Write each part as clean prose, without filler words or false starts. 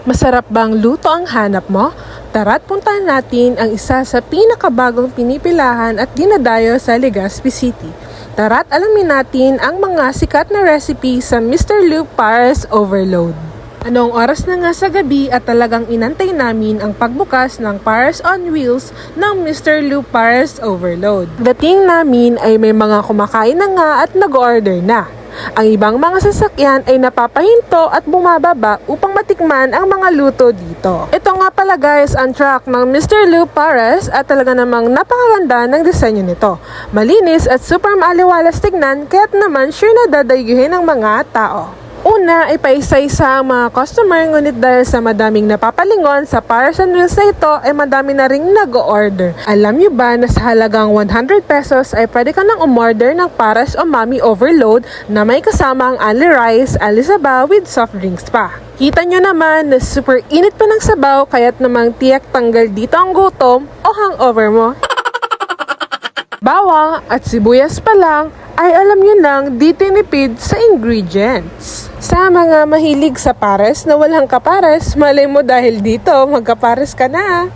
Masarap bang luto ang hanap mo? Tara't puntahan natin ang isa sa pinakabagong pinipilahan at dinadayo sa Legazpi City. Tara't alamin natin ang mga sikat na recipe sa Mr. Luke Pares Overload. Anong oras na nga sa gabi at talagang inantay namin ang pagbukas ng Pares on Wheels ng Mr. Luke Pares Overload. Dating namin ay may mga kumakain na nga at nag-order na. Ang ibang mga sasakyan ay napapahinto at bumababa upang matikman ang mga luto dito. Ito nga pala guys ang truck ng Mr. Luke Pares at talaga namang napakaganda ng disenyo nito. Malinis at super maaliwalas tignan kaya't naman sure na dadayuhin ng mga tao. Una ay paisa-isa ang mga customer ngunit dahil sa madaming napapalingon sa Pares on Wheels na ito ay madami na ring nag-order. Alam nyo ba na sa halagang 100 pesos ay pwede ka nang umorder ng Pares o Mami Overload na may kasamang only rice, only sabaw with soft drinks pa. Kita nyo naman na super init pa ng sabaw kaya't namang tiyak tanggal dito ang gutom o hangover mo. Bawang at sibuyas pa lang ay alam nyo nang di tinipid sa ingredients. Sa mga mahilig sa pares na walang kapares, malay mo dahil dito magkapares ka na.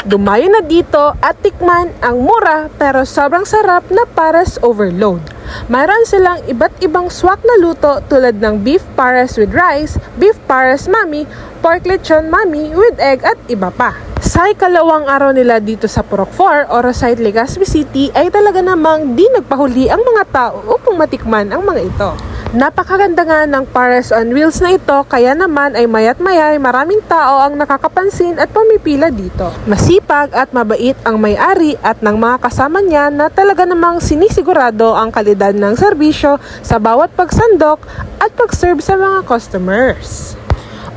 Dumayo na dito at tikman ang mura pero sobrang sarap na Pares Overload. Mayroon silang iba't ibang swak na luto tulad ng beef pares with rice, beef pares mami, pork lechon mami with egg at iba pa. Sa ikalawang araw nila dito sa Purok 4 o Rosite, Legazpi City ay talaga namang di nagpahuli ang mga tao upang matikman ang mga ito. Napakaganda nga ng Pares on Wheels na ito kaya naman ay mayat maya ay maraming tao ang nakakapansin at pumipila dito. Masipag at mabait ang may-ari at ng mga kasama niya na talaga namang sinisigurado ang kalidad ng serbisyo sa bawat pagsandok at pag-serve sa mga customers.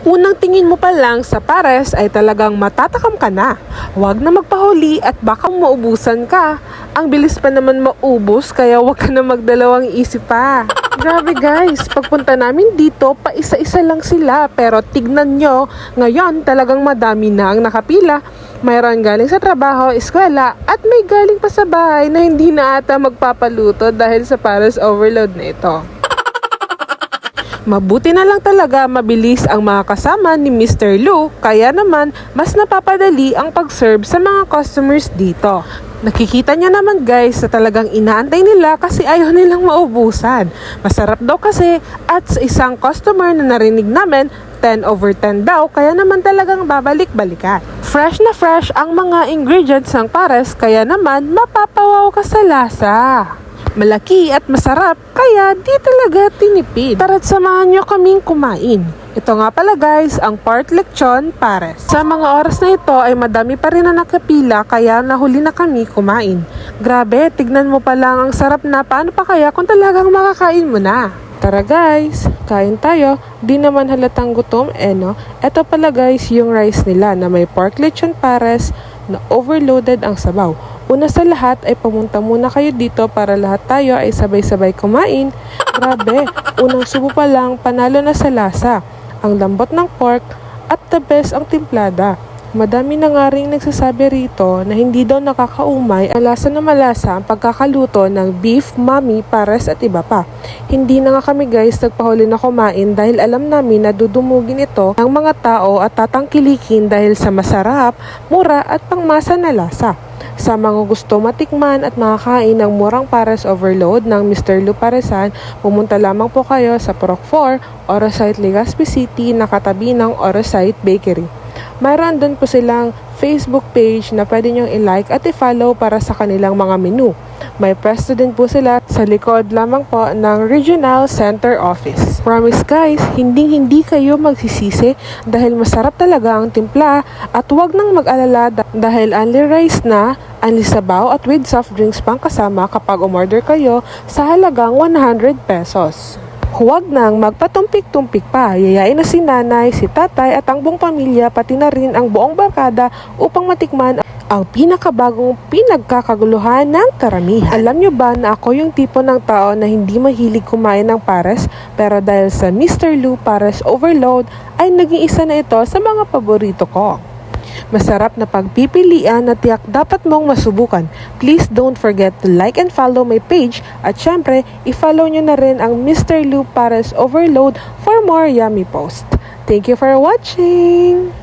Unang tingin mo pa lang sa Pares ay talagang matatakam ka na. Huwag na magpahuli at baka maubusan ka. Ang bilis pa naman maubos kaya huwag ka na magdalawang isip pa. Grabe guys, pagpunta namin dito, pa isa-isa lang sila. Pero tignan nyo, ngayon talagang madami na ang nakapila. Mayroon galing sa trabaho, eskwela, at may galing pa sa bahay na hindi na ata magpapaluto dahil sa Pares Overload na ito. Mabuti na lang talaga mabilis ang mga kasama ni Mr. Luke, kaya naman mas napapadali ang pag-serve sa mga customers dito. Nakikita niyo naman guys sa talagang inaantay nila kasi ayaw nilang maubusan. Masarap daw kasi at sa isang customer na narinig namin, 10 over 10 daw kaya naman talagang babalik-balikan. Fresh na fresh ang mga ingredients ng Pares kaya naman mapapawaw ka sa lasa. Malaki at masarap, kaya di talaga tinipid. Tara't samahan nyo kaming kumain. Ito nga pala guys, ang pork lechon Pares. Sa mga oras na ito ay madami pa rin na nakapila kaya nahuli na kami kumain. Grabe, tignan mo pa lang ang sarap na paano pa kaya kung talagang makakain mo na. Tara guys, kain tayo. Di naman halatang gutom, no? Ito pala guys yung rice nila na may pork lechon Pares na overloaded ang sabaw. Una sa lahat ay pumunta muna kayo dito para lahat tayo ay sabay-sabay kumain. Grabe, unang subo pa lang panalo na sa lasa. Ang lambot ng pork at the best ang timplada. Madami na nga rin nagsasabi rito na hindi daw nakakaumay ang lasa na malasa ang pagkakaluto ng beef, mami, pares at iba pa. Hindi na nga kami guys nagpahuli na kumain dahil alam namin na dudumugin ito ng mga tao at tatangkilikin dahil sa masarap, mura at pangmasa na lasa. Sa mga gusto matikman at makakain ng murang Pares Overload ng Mr. Luke Paresan, pumunta lamang po kayo sa Purok 4, Orosite, Legazpi City, nakatabi ng Orosite Bakery. Mayroon doon po silang Facebook page na pwede nyong i-like at i-follow para sa kanilang mga menu. May pwesto din po sila sa likod lamang po ng Regional Center Office. Promise guys, hindi kayo magsisisi dahil masarap talaga ang timpla at huwag nang mag-alala dahil only rice na, only sabaw at with soft drinks pang kasama kapag umorder kayo sa halagang 100 pesos. Huwag nang magpatumpik-tumpik pa, yayain na si nanay, si tatay at ang buong pamilya pati na rin ang buong barkada upang matikman ang pinakabagong pinagkakaguluhan ng karamihan. Alam nyo ba na ako yung tipo ng tao na hindi mahilig kumain ng pares pero dahil sa Mr. Luke Pares Overload ay naging isa na ito sa mga paborito ko. Masarap na pagpipilian na tiyak dapat mong masubukan. Please don't forget to like and follow my page at syempre, i-follow nyo na rin ang Mr. Luke Pares Overload for more yummy posts. Thank you for watching!